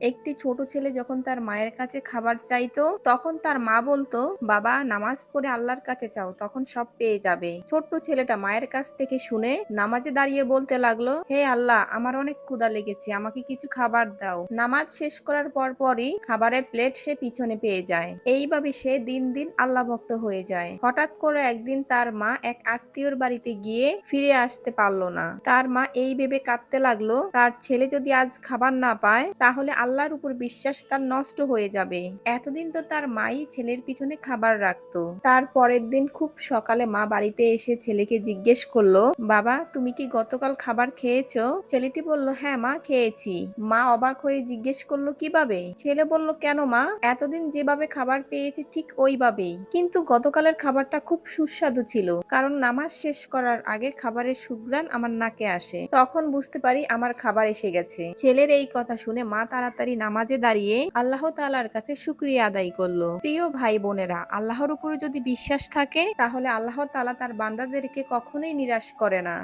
একটি ছোট ছেলে যখন তার মায়ের কাছে খাবার চাইতো তখন তার মা বলতো, বাবা নামাজ পড়ে আল্লাহর কাছে চাও, তখন সব পেয়ে যাবে। ছোট্ট ছেলেটা মায়ের কাছ থেকে শুনে নামাজে দাঁড়িয়ে বলতে লাগলো, হে আল্লাহ, আমার অনেক ক্ষুধা লেগেছে, আমাকে কিছু খাবার দাও। নামাজ শেষ করার পরই খাবারের প্লেট সে পিছনে পেয়ে যায়। এইভাবে সে দিন দিন আল্লাহ ভক্ত হয়ে যায়। হঠাৎ করে একদিন তার মা এক আত্মীয়র বাড়িতে গিয়ে ফিরে আসতে পারলো না। তার মা এই ভেবে কাঁদতে লাগলো, তার ছেলে যদি আজ খাবার না পায় তাহলে আল্লাহর উপর বিশ্বাস তার নষ্ট হয়ে যাবে। এতদিন তো তার মাই ছেলের পিছনে খাবার রাখতো। তার পরের দিন খুব সকালে মা বাড়িতে এসে ছেলেকে জিজ্ঞেস করলো, বাবা তুমি কি গতকাল খাবার খেয়েছো? ছেলেটি বলল, হ্যাঁ মা, খেয়েছি। মা অবাক হয়ে জিজ্ঞেস করলো, কিভাবে? ছেলে বলল, কেন মা, এতদিন যেভাবে খাবার পেয়েছি ঠিক ওইভাবেই, কিন্তু গতকালের খাবারটা খুব সুস্বাদু ছিল, কারণ নামাজ শেষ করার আগে খাবারের সুঘ্রাণ আমার নাকে আসে, তখন বুঝতে পারি আমার খাবার এসে গেছে। ছেলের এই কথা শুনে মা তাড়াতাড়ি নামাজে দাঁড়িয়ে আল্লাহ তাআলার কাছে শুকরিয়া আদায় করলো। প্রিয় ভাই বোনেরা, আল্লাহর উপরে যদি বিশ্বাস থাকে তাহলে আল্লাহ তাআলা তার বান্দাদেরকে কখনোই নিরাশ করে না।